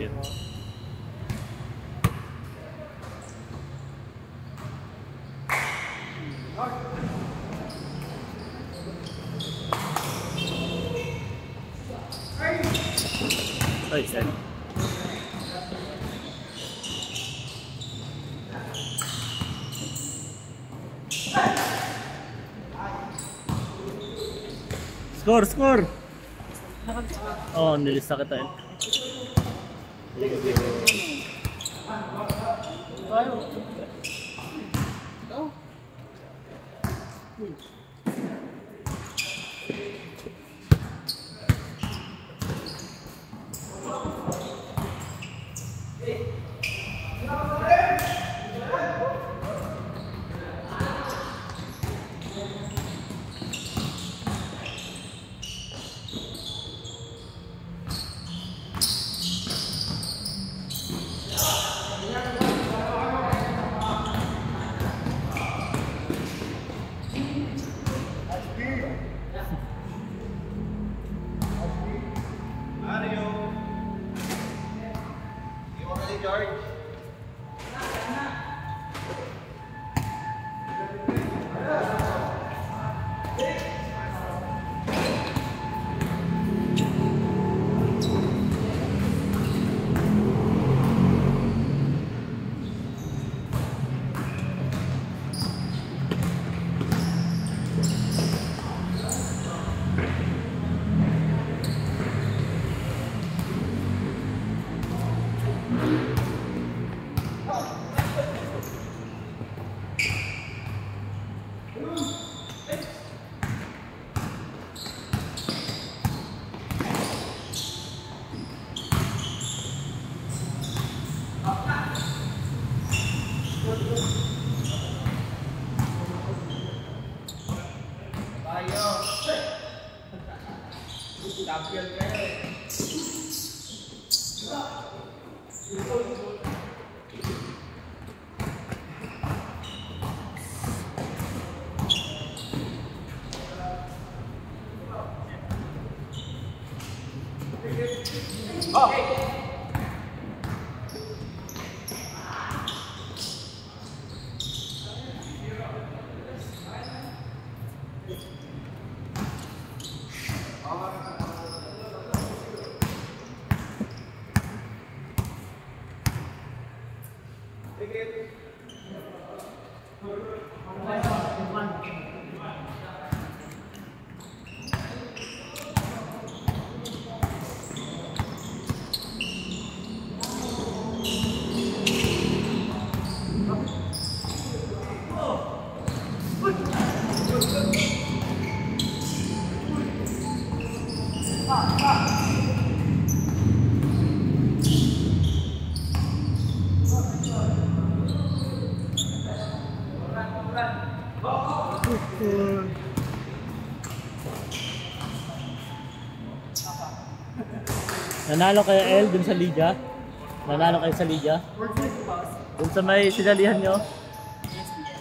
Shit. Ay, sad. Score, score! Oo, nilista kita eh. George. Champion kayo eh. Nanalo kayo L dun sa Liga? Nanalo kayo sa Liga? Dun sa may sinalihan nyo?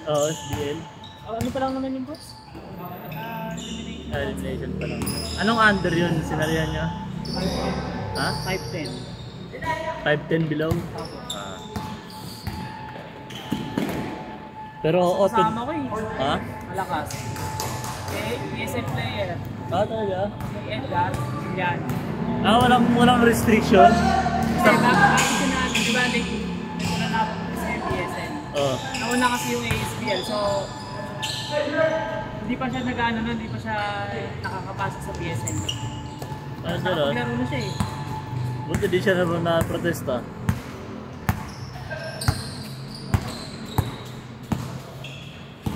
Oo, SBL. Ano pa lang naman yung boss? Elimination pa lang. Anong under yun sinalihan nyo? Ha? 5'10". 5'10 below? Ah. Pero open. Kasama ko eh. Ha? Malakas. Okay, PSN player. Ah, talaga? Edgar. Yan. Ah, walang restriction? Kasi ito na, di ba, ito na napunta sa PSN. Oo. Nauna kasi yung ASBL, so hindi pa siya nag-ano na, hindi pa siya nakakapasa sa PSN. Ano siya Nakapaglaro na siya eh. Buti di siya naman na-protesta.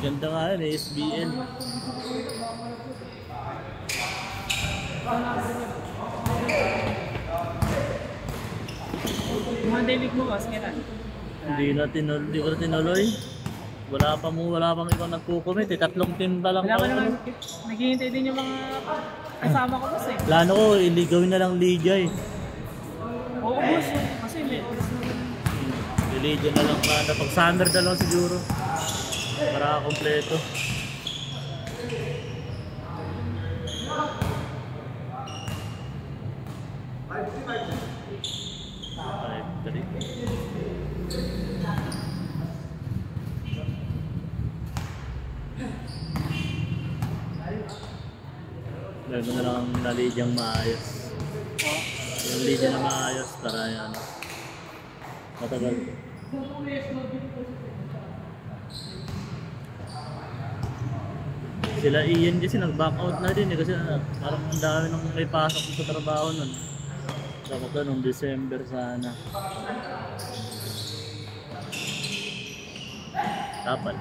Ganda nga yun eh, SBL. Mga daily mo kasi kailan? Hindi ko na tinuloy. Wala pang ikaw nagko-comment eh. 3 team pa lang. Wala pa naman, naghihintay din yung mga kasama ko boss eh. Plano ko, iligawin na lang Liga eh. Oo boss, kasi may oras naman. Liga na lang pa. Pag summer na lang siguro. Para kompleto. referee. Meron na lang nalidyang maayos. Yung lidya na maayos para yan. Matagal. Sila Ian kasi nag-back out na din kasi parang ang dami nang may pasok sa trabaho nun. Dapat na nung December sana. Dapat.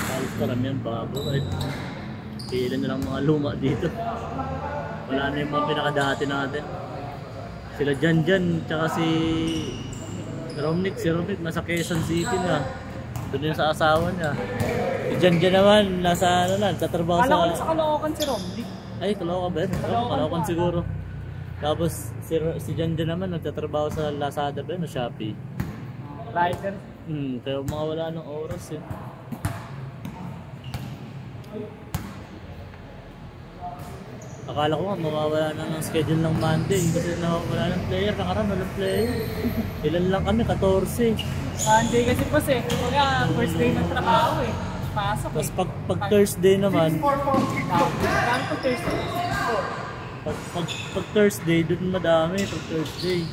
Halos karamihan bago kahit pilan na lang mga luma dito. Wala na yung mga pinakadati natin. Sila Janjan tsaka si Romnick nasa Quezon City na. Doon yung sa asawa niya. Si Janjan naman nasa ano na, tatrabaho sa... Kala ko sa Caloocan si Romnick. Ay, Caloocan ba? Caloocan siguro. Tapos si Janjan naman nagtatrabaho sa Lazada ba o Shopee. Rider. Kaya mga wala ng oras eh. Akala ko nga mawawala na ng schedule ng Monday kasi nawawala ng player, nakaraan walang player. Ilan lang kami, 14. Sunday kasi pa eh. Kaya first day ng trabaho eh. Pasok Tapos eh. pag Thursday naman, Kaya po Thursday. pag Thursday, doon madami pag Thursday.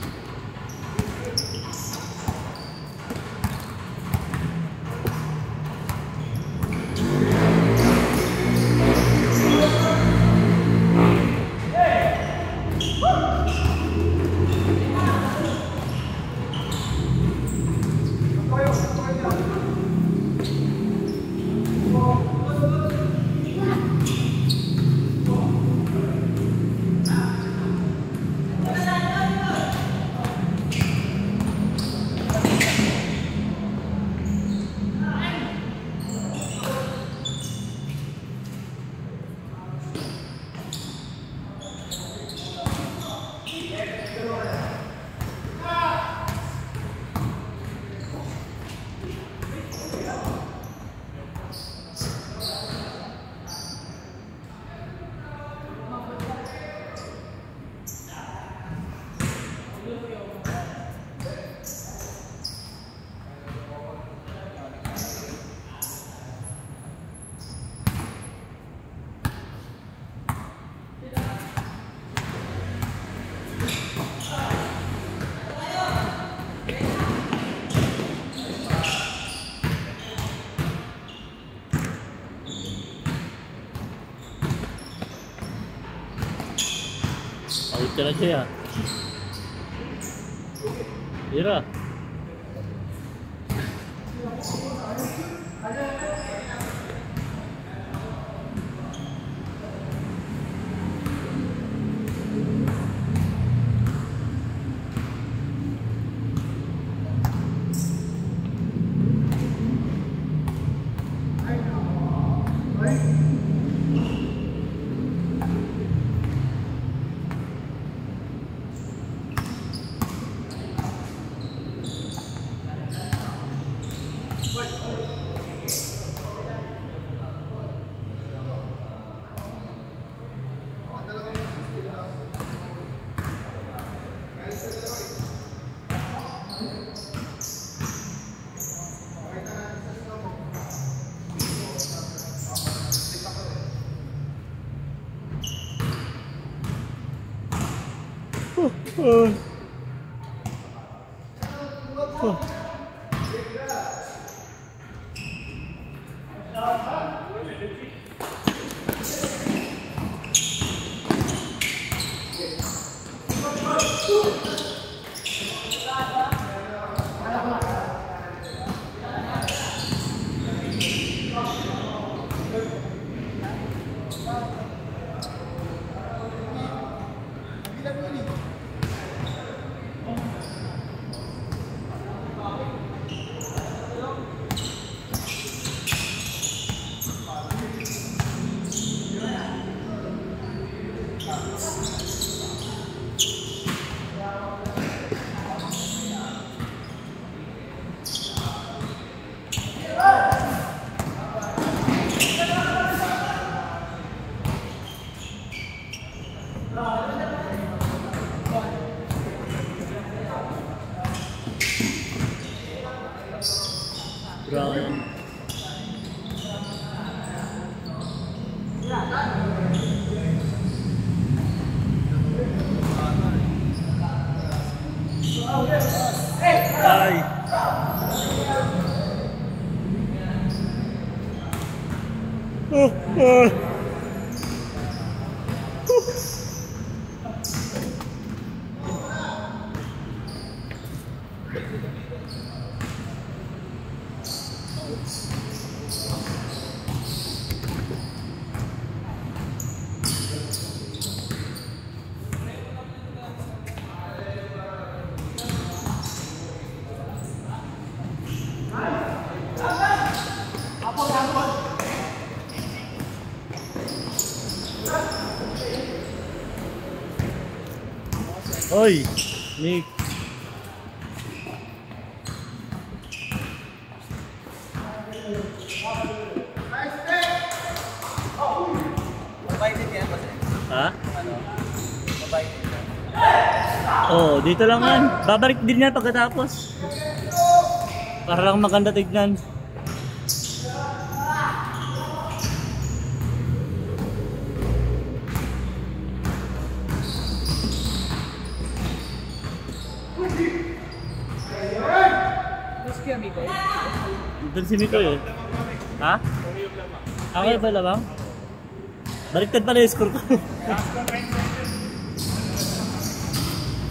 Pagod ka na siya. Tira. Oy, Nick. Mabait yan kasi. Ha? Ano? Mabait yan. Oh, dito lang yan. Babalik din yan pagkatapos. Para lang maganda tignan. Tapos kaya amigo. Doon si Miko eh. Ha? Ako ba lamang? Baliktad pala yung score ko.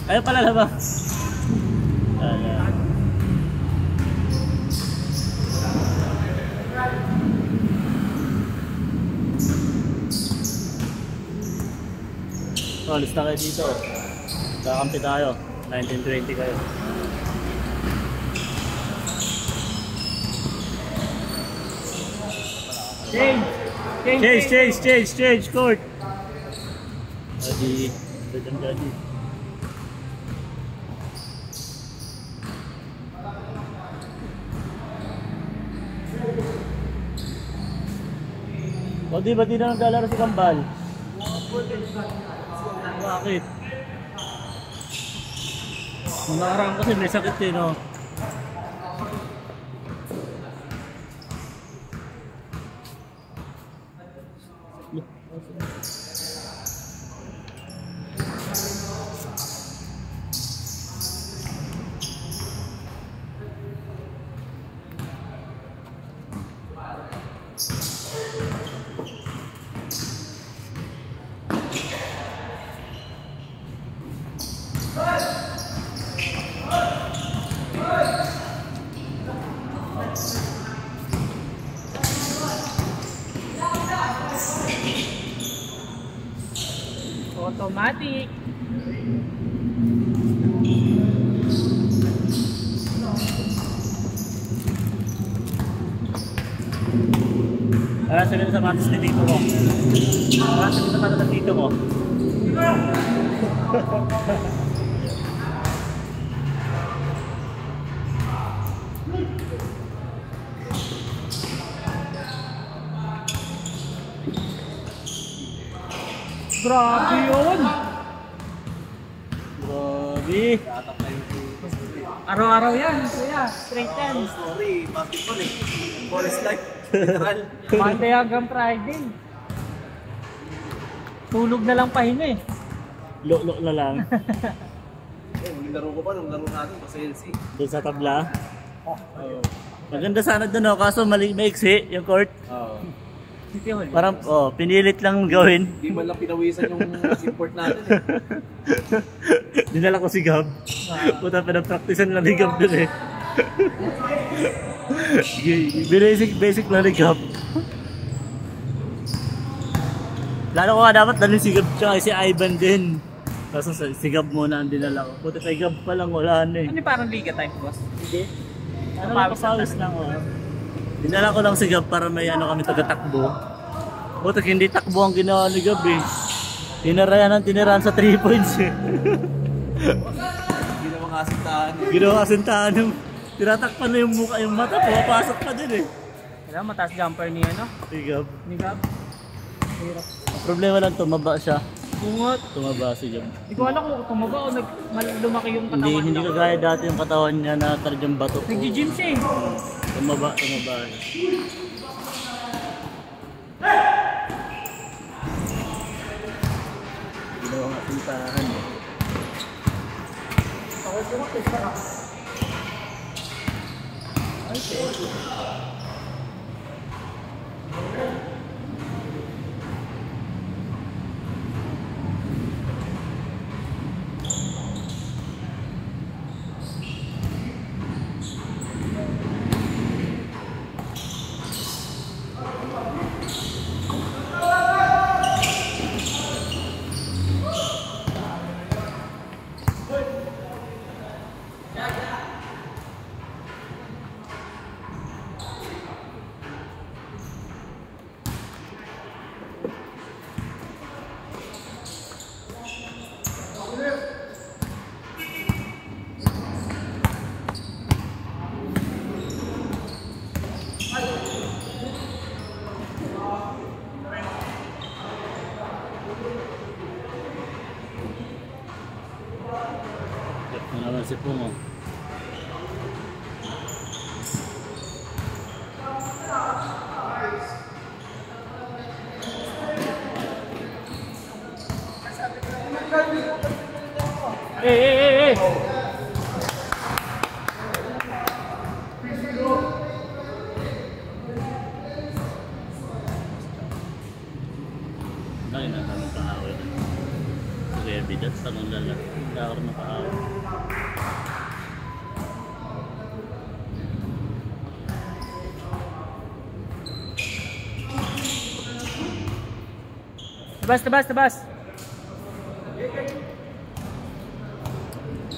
Ayaw pala lamang. Oh, alis na kayo dito. Kakampi tayo. 1920 kayo. Change, court. Daddy. O di ba di na naglalaro si Kambal? Bakit? Nung nakaraan kasi may sakit eh, no? Automatic. Para sabihin sa matis ni tito ko. Para sabihin sa matis ni tito ko. Grabe yun. Grabe. Tatak na yung Araw-araw yan, kuya. Straight ten. story. Basketball eh. Ball is life. Literal. Monday hanggang Friday. Tulog na lang pahinga eh. Lo na lang. Huling laro ko pa, nung laro natin sa LC. Doon sa tabla. Maganda sana doon, no? Kaso maiksi yung court. Oo. Parang pinilit lang gawin. Hindi man lang pinawisan yung support natin eh. Dinala ko si Gab. Puta, pinapraktisan lang ni Gab doon eh. Basic lang ni Gab. Lalo ko nga dapat dalhin si Gab tsaka si Ivan din. Kaso si Gab muna ang dinala ko. Puta, kay Gab pa lang wala na eh. Ano yung parang liga type, boss? Hindi. Ano papawis lang oh. Dinala ko lang si Gab para may ano kami taga-takbo. Puta, hindi takbo ang ginawa ni Gab eh. Tinirahan sa 3 points eh. Hindi na mga asintahan eh. Ginawa kasintahan yung tinatakpan na yung mukha, yung mata, pumapasok pa din eh. Kailangan mataas jumper ni ano? Si Gab. Ni Gab. Hirap. Ang problema lang, tumaba siya. Bungot. Tumaba si Gab. Hindi ko alam kung tumaba o lumaki yung katawan Hindi niya. kagaya dati yung katawan niya na talagang bato. Nag-gym siya eh. Tumaba. Ginawa kasintahan eh. si Pungo. Eh. Ay, nasa nakaaway na. Sige, evidence, tanong lang. Hindi ako rin nakaaway. Tabas.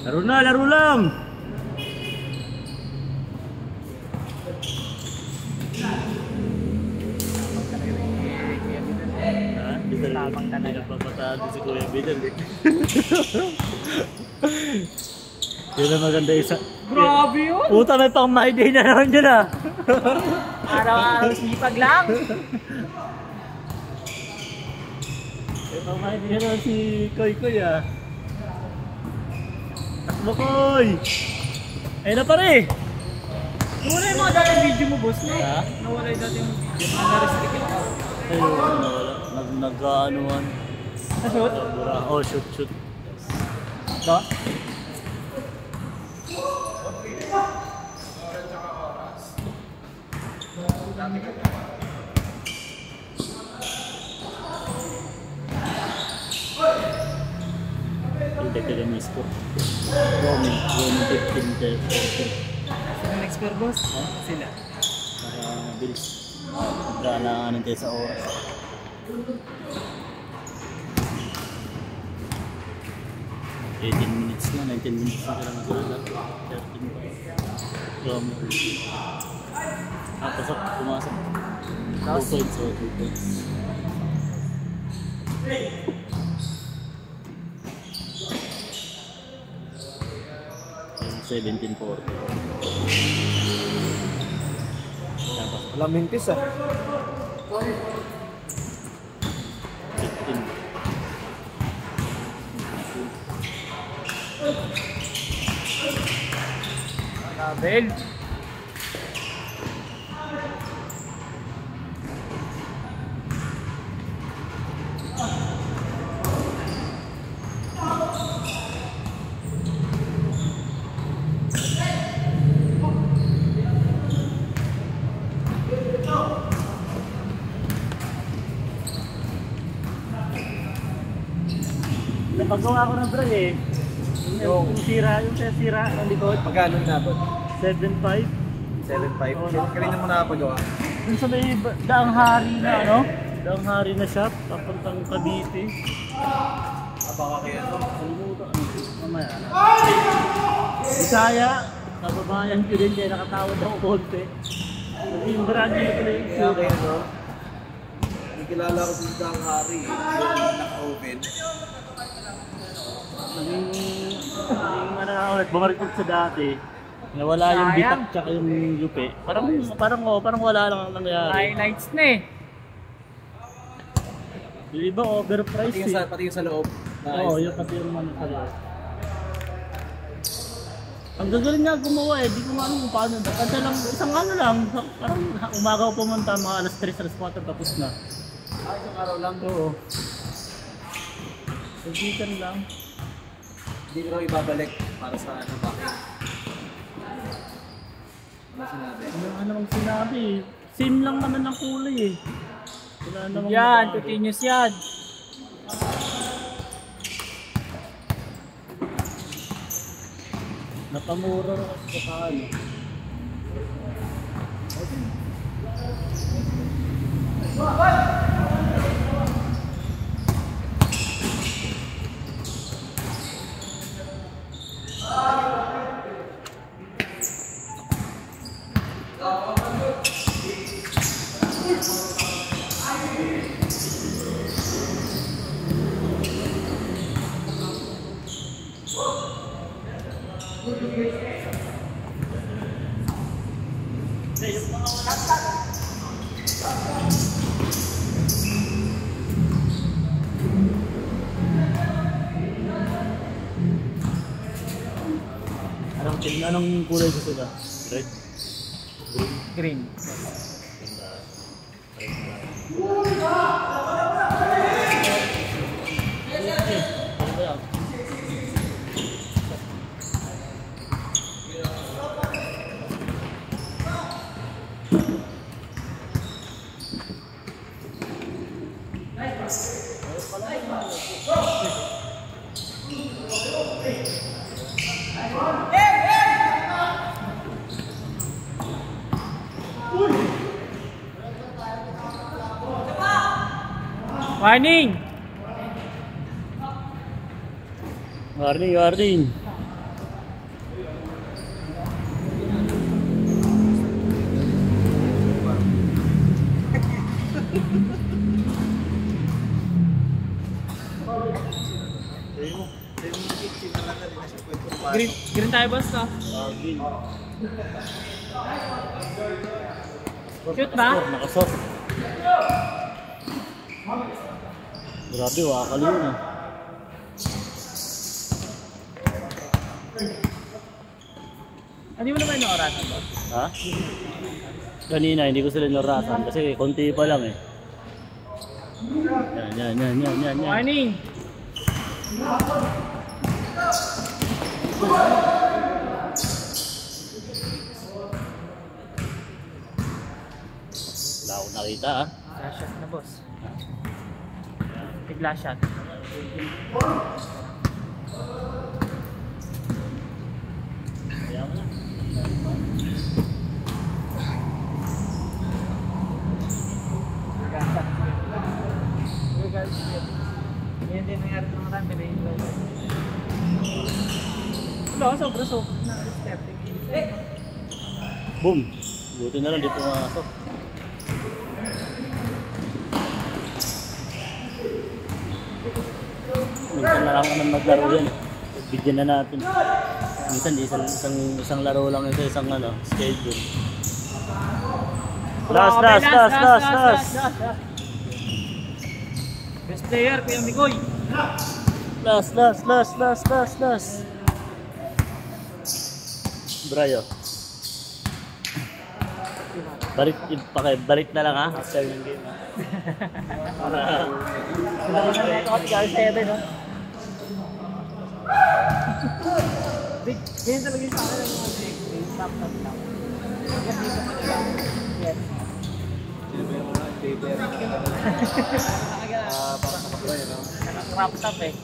Laro lang! Lamang talaga. Nagpapatado si Kuya Bidal eh. Yun ang maganda isa. Grabe yun! Puta, may pang my day na naman dyan ah. Araw-araw sipag lang. May pang my day na naman si Koy ah. Takbo Koy! Ayun na pare! Nawala yung mga dating video mo, boss. Ha? Nawala yung dating video. Mga na-restricted ka. Ayun, nawala. Nag-aanuhan. Nashoot? Oh, shoot. Ba? Hindi ka lang score. Roaming 15 Sino next-score, boss? Sila. para mabilis. Nagkaanaan tayo sa oras. 18 minutes na, 19 minutes na kailangan maglalaro. 13 pa. Pasok, pumasok. 2 points o 2 points. 17-4. Walang mintis ah. 15. Label. Napagawa ko ng drag eh. Yung sira ng likod. Magkano inabot? 7.5. 7.5. Kanina mo nakapagawa? Dun sa may daang hari na ano? Daang hari na shop, papuntang Cavite. Baka kaya no? Kalimutan. Mamaya. Bisaya, kababayan ko din kaya nakatawad ako konti. Kasi yung brand new ko yung Kaya kaya no? May kilala ko si Dang Hari. Yung naka-open. Naging ano na ulit, bumalik sa dati. Nawala yung Sayang. bitak tsaka yung lupi. Parang wala lang ang nangyari. Highlights na eh. Yung iba overpriced eh. Pati yung sa loob. Oo, yung pati yung ano sa loob. Ang gagaling nga gumawa eh, di ko nga alam kung paano. Kasi lang, isang ano lang, parang umaga ko pumunta, mga alas 3, alas 4, tapos na. Isang araw lang. Oo. Pagkikan lang. Hindi ko raw ibabalik para sa ano bakit. Ano sinabi? Ano nga namang sinabi eh. Same lang naman ng kulay eh. Wala namang Yan, babago. continuous yan. Napamura na kasi sa ano. Anong kulay gusto ka? Red? Green. Warning! Warning, warning. Green tayo boss ka. Warning. Cute ba? Nakasok. Grabe, wakal yun ah. Hindi mo naman inaorasan boss? Ha? Kanina, hindi ko sila narasan kasi konti pa lang eh. Yan. Warning! Wala akong nakita ah. Flash shot na boss. Flash shot. Kaya mo na. Yan din nangyari sa mga time, pinahintay. Wala, sobrang na step. Boom! Buti na lang, di pumasok. Minsan na lang naman maglaro yan. Bigyan na natin. Minsan isang laro lang yun sa isang schedule. Last. Best player, Kuya Mikoy. Last. Brayo. Balik na lang ha, after ng game ha. Big, ganyan talaga yung sa akin ang mga big. Top. Yes. Sino ba yung mga paper? Para sa makroy, no? Nakakrap top eh.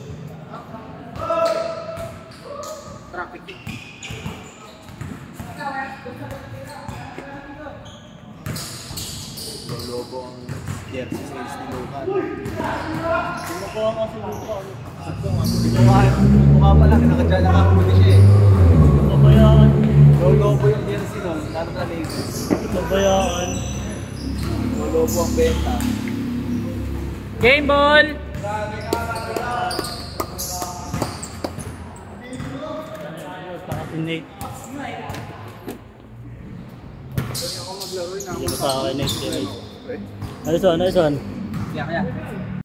Traffic. Yung logo ang jersey sa ni Lucan. Sino po ang kasi Luca? Mukha pa lang, nakadyan lang ako siya eh. Kabayaan. Yung logo yung jersey nun, lalo na Lakers. Kabayaan. Yung logo ang benta. Game ball! Nate. Ako maglaro yun Hindi ko sa akin Nate. ako. Ano son? Kaya.